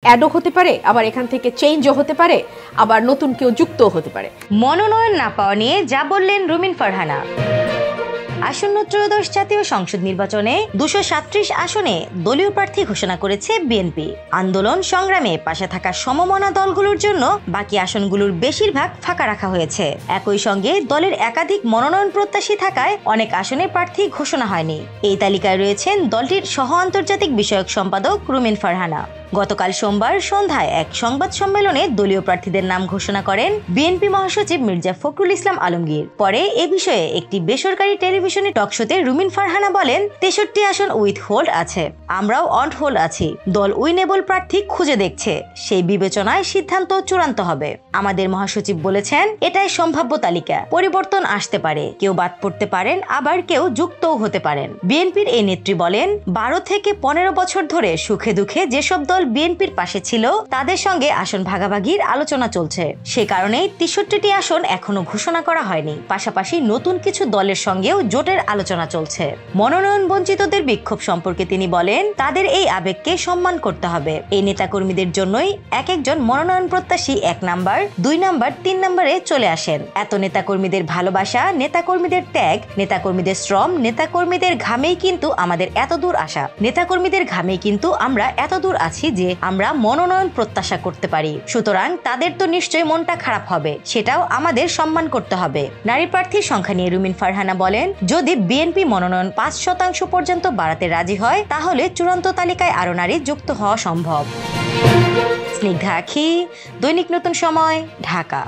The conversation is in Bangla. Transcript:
অ্যাডও হতে পারে, আবার এখান থেকে চেঞ্জও হতে পারে, আবার নতুন কেউ যুক্তও হতে পারে। মনোনয়ন না পাওয়া নিয়ে যা বললেন রুমিন ফারহানা। আসন্ন ত্রয়োদশ জাতীয় সংসদ নির্বাচনে 237 আসনে দলীয় প্রার্থী ঘোষণা করেছে বিএনপি। আন্দোলন সংগ্রামে পাশে থাকা সমমনা দলগুলোর জন্য বাকি আসনগুলোর বেশিরভাগ ফাঁকা রাখা হয়েছে। একই সঙ্গে দলের একাধিক মনোনয়ন প্রত্যাশী থাকায় অনেক আসনে প্রার্থী ঘোষণা হয়নি। এই তালিকায় রয়েছেন দলটির সহ আন্তর্জাতিক বিষয়ক সম্পাদক রুমিন ফারহানা। গতকাল সোমবার সন্ধ্যায় এক সংবাদ সম্মেলনে দলীয় প্রার্থীদের নাম ঘোষণা করেন বিএনপি মহাসচিব মির্জা ফখরুল ইসলাম আলমগীর। পরে এ বিষয়ে একটি বেসরকারি টেলিভিশনের টকশোতে রুমিন ফারহানা বলেন, 63 আসন উইথ হোল্ড আছে, আমরাও অন হোল্ড আছি। দল উইনেবল প্রার্থী খুঁজে দেখছে, সেই বিবেচনায় সিদ্ধান্ত চূড়ান্ত হবে। আমাদের মহাসচিব বলেছেন, এটাই সম্ভাব্য তালিকা, পরিবর্তন আসতে পারে, কেউ বাদ পড়তে পারেন, আবার কেউ যুক্তও হতে পারেন। বিএনপির এই নেত্রী বলেন, 12 থেকে 15 বছর ধরে সুখে দুঃখে যেসব দল বিএনপির পাশে ছিল তাদের সঙ্গে আসন ভাগাভাগির আলোচনা চলছে। সে কারণেই 63টি আসন এখনো ঘোষণা করা হয়নি। পাশাপাশি নতুন কিছু দলের সঙ্গেও জোটের আলোচনা চলছে। মনোনয়ন বঞ্চিতদের বিক্ষোভ সম্পর্কে তিনি বলেন, তাদের এই আবেগকে সম্মান করতে হবে। এই নেতাকর্মীদের জন্যই এক একজন মনোনয়ন প্রত্যাশী 1 নাম্বার, 2 নাম্বার, 3 নাম্বারে চলে আসেন। এত নেতাকর্মীদের ভালোবাসা, নেতাকর্মীদের ত্যাগ, নেতাকর্মীদের শ্রম, নেতাকর্মীদের ঘামেই কিন্তু আমাদের এত দূর আসা। নেতাকর্মীদের ঘামেই কিন্তু আমরা এত দূর আছি যে আমরা মনোনয়ন প্রত্যাশা করতে পারি। সুতরাং তাদের তো নিশ্চয়ই মনটা খারাপ হবে, সেটাও আমাদের সম্মান করতে হবে। নারী প্রার্থীর সংখ্যা নিয়ে রুমিন ফারহানা বলেন, যদি বিএনপি মনোনয়ন 5% পর্যন্ত বাড়াতে রাজি হয় তাহলে চূড়ান্ত তালিকায় আরো নারী যুক্ত হওয়া সম্ভব। স্নিগ্ধা আখি, দৈনিক নতুন সময়, ঢাকা।